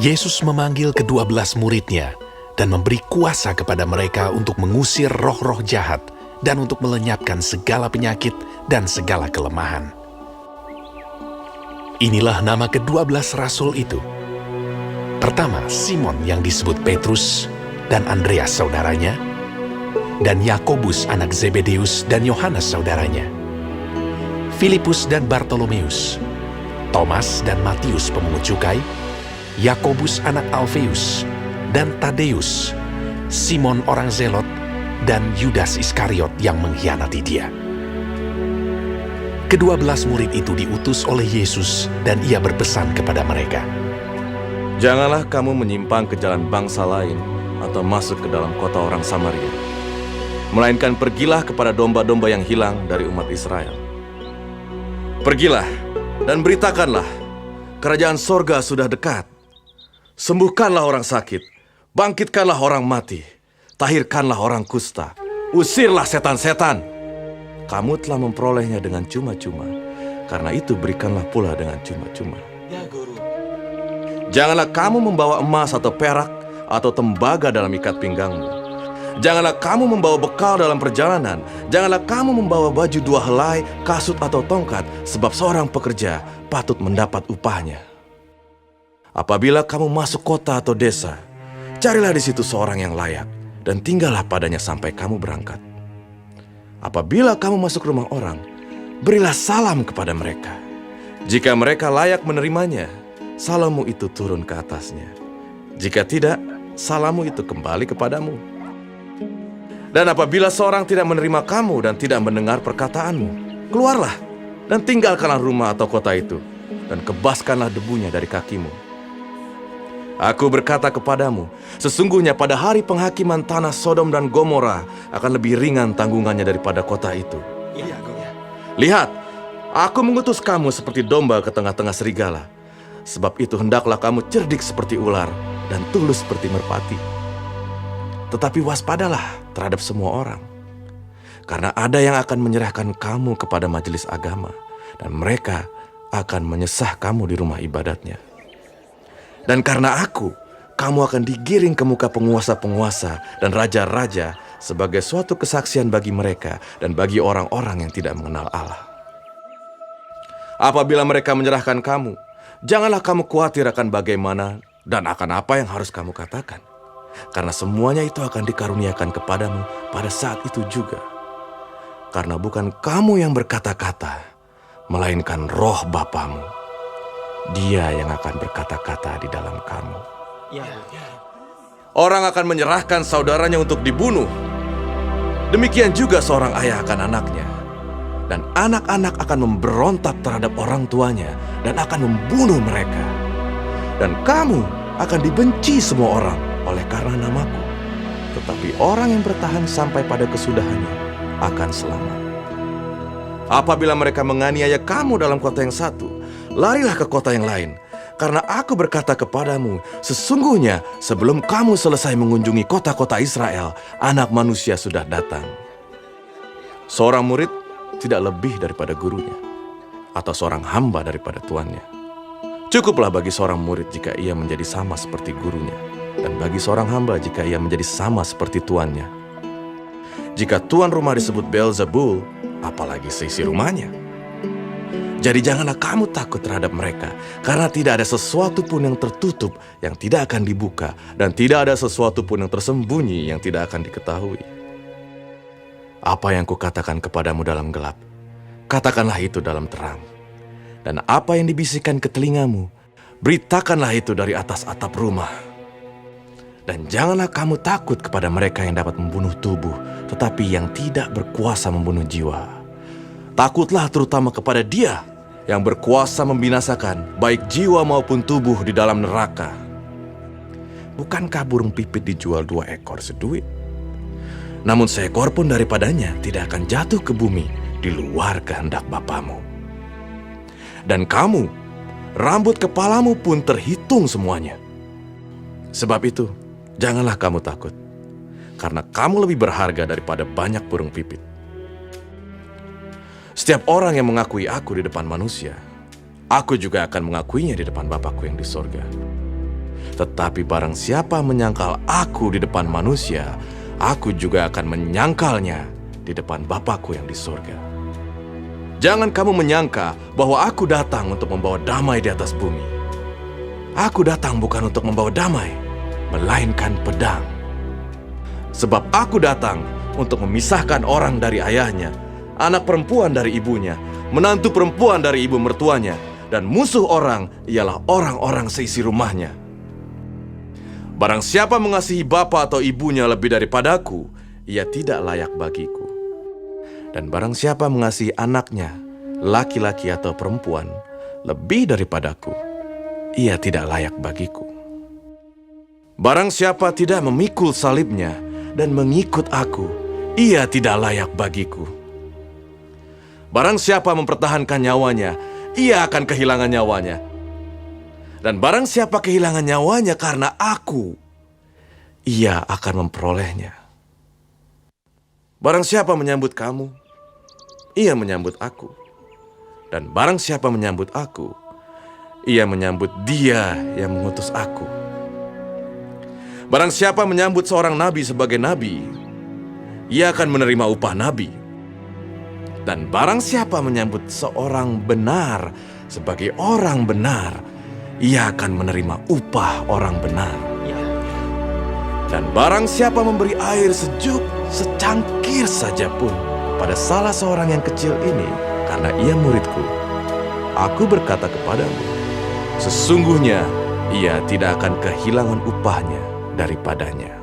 Yesus memanggil ke-12 muridnya dan memberi kuasa kepada mereka untuk mengusir roh-roh jahat dan untuk melenyapkan segala penyakit dan segala kelemahan. Inilah nama ke-12 rasul itu. Pertama, Simon yang disebut Petrus dan Andreas saudaranya, dan Yakobus anak Zebedeus dan Yohanes saudaranya, Filipus dan Bartolomeus, Thomas dan Matius pemungut cukai, Yakobus anak Alfeus, dan Tadeus, Simon orang Zelot, dan Yudas Iskariot yang mengkhianati dia. Ke-12 murid itu diutus oleh Yesus dan ia berpesan kepada mereka, "Janganlah kamu menyimpang ke jalan bangsa lain atau masuk ke dalam kota orang Samaria, melainkan pergilah kepada domba-domba yang hilang dari umat Israel. Pergilah dan beritakanlah, kerajaan sorga sudah dekat. Sembuhkanlah orang sakit, bangkitkanlah orang mati, tahirkanlah orang kusta, usirlah setan-setan. Kamu telah memperolehnya dengan cuma-cuma, karena itu berikanlah pula dengan cuma-cuma. Ya, Guru. Janganlah kamu membawa emas atau perak atau tembaga dalam ikat pinggangmu. Janganlah kamu membawa bekal dalam perjalanan. Janganlah kamu membawa baju 2 helai, kasut atau tongkat, sebab seorang pekerja patut mendapat upahnya. Apabila kamu masuk kota atau desa, carilah di situ seorang yang layak, dan tinggallah padanya sampai kamu berangkat. Apabila kamu masuk rumah orang, berilah salam kepada mereka. Jika mereka layak menerimanya, salammu itu turun ke atasnya. Jika tidak, salammu itu kembali kepadamu. Dan apabila seorang tidak menerima kamu dan tidak mendengar perkataanmu, keluarlah dan tinggalkanlah rumah atau kota itu, dan kebaskanlah debunya dari kakimu. Aku berkata kepadamu, sesungguhnya pada hari penghakiman tanah Sodom dan Gomora akan lebih ringan tanggungannya daripada kota itu. Lihat, aku mengutus kamu seperti domba ke tengah-tengah serigala. Sebab itu hendaklah kamu cerdik seperti ular dan tulus seperti merpati. Tetapi waspadalah terhadap semua orang, karena ada yang akan menyerahkan kamu kepada majelis agama, dan mereka akan menyesah kamu di rumah ibadatnya. Dan karena aku, kamu akan digiring ke muka penguasa-penguasa dan raja-raja sebagai suatu kesaksian bagi mereka dan bagi orang-orang yang tidak mengenal Allah. Apabila mereka menyerahkan kamu, janganlah kamu khawatir akan bagaimana dan akan apa yang harus kamu katakan. Karena semuanya itu akan dikaruniakan kepadamu pada saat itu juga. Karena bukan kamu yang berkata-kata, melainkan Roh Bapamu. Dia yang akan berkata-kata di dalam kamu. Orang akan menyerahkan saudaranya untuk dibunuh. Demikian juga seorang ayah akan anaknya. Dan anak-anak akan memberontak terhadap orang tuanya dan akan membunuh mereka. Dan kamu akan dibenci semua orang oleh karena namaku. Tetapi orang yang bertahan sampai pada kesudahannya akan selamat. Apabila mereka menganiaya kamu dalam kota yang satu, larilah ke kota yang lain. Karena aku berkata kepadamu, sesungguhnya sebelum kamu selesai mengunjungi kota-kota Israel, Anak Manusia sudah datang. Seorang murid tidak lebih daripada gurunya, atau seorang hamba daripada tuannya. Cukuplah bagi seorang murid jika ia menjadi sama seperti gurunya, dan bagi seorang hamba jika ia menjadi sama seperti tuannya. Jika tuan rumah disebut Beelzebul, apalagi seisi rumahnya. Jadi janganlah kamu takut terhadap mereka, karena tidak ada sesuatu pun yang tertutup yang tidak akan dibuka, dan tidak ada sesuatu pun yang tersembunyi yang tidak akan diketahui. Apa yang kukatakan kepadamu dalam gelap, katakanlah itu dalam terang. Dan apa yang dibisikkan ke telingamu, beritakanlah itu dari atas atap rumah. Dan janganlah kamu takut kepada mereka yang dapat membunuh tubuh, tetapi yang tidak berkuasa membunuh jiwa. Takutlah terutama kepada Dia yang berkuasa membinasakan baik jiwa maupun tubuh di dalam neraka. Bukankah burung pipit dijual 2 ekor seduit? Namun seekor pun daripadanya tidak akan jatuh ke bumi di luar kehendak Bapamu. Dan kamu, rambut kepalamu pun terhitung semuanya. Sebab itu, janganlah kamu takut, karena kamu lebih berharga daripada banyak burung pipit. Setiap orang yang mengakui aku di depan manusia, aku juga akan mengakuinya di depan Bapakku yang di sorga. Tetapi barang siapa menyangkal aku di depan manusia, aku juga akan menyangkalnya di depan Bapakku yang di surga. Jangan kamu menyangka bahwa aku datang untuk membawa damai di atas bumi. Aku datang bukan untuk membawa damai, melainkan pedang. Sebab aku datang untuk memisahkan orang dari ayahnya, anak perempuan dari ibunya, menantu perempuan dari ibu mertuanya, dan musuh orang ialah orang-orang seisi rumahnya. Barang siapa mengasihi bapa atau ibunya lebih daripadaku, ia tidak layak bagiku. Dan barang siapa mengasihi anaknya, laki-laki atau perempuan, lebih daripadaku, ia tidak layak bagiku. Barang siapa tidak memikul salibnya dan mengikut aku, ia tidak layak bagiku. Barang siapa mempertahankan nyawanya, ia akan kehilangan nyawanya. Dan barang siapa kehilangan nyawanya karena aku, ia akan memperolehnya. Barang siapa menyambut kamu, ia menyambut aku. Dan barang siapa menyambut aku, ia menyambut Dia yang mengutus aku. Barang siapa menyambut seorang nabi sebagai nabi, ia akan menerima upah nabi. Dan barang siapa menyambut seorang benar sebagai orang benar, ia akan menerima upah orang benar. Dan barang siapa memberi air sejuk secangkir saja pun pada salah seorang yang kecil ini, karena ia muridku, aku berkata kepadamu, sesungguhnya ia tidak akan kehilangan upahnya daripadanya.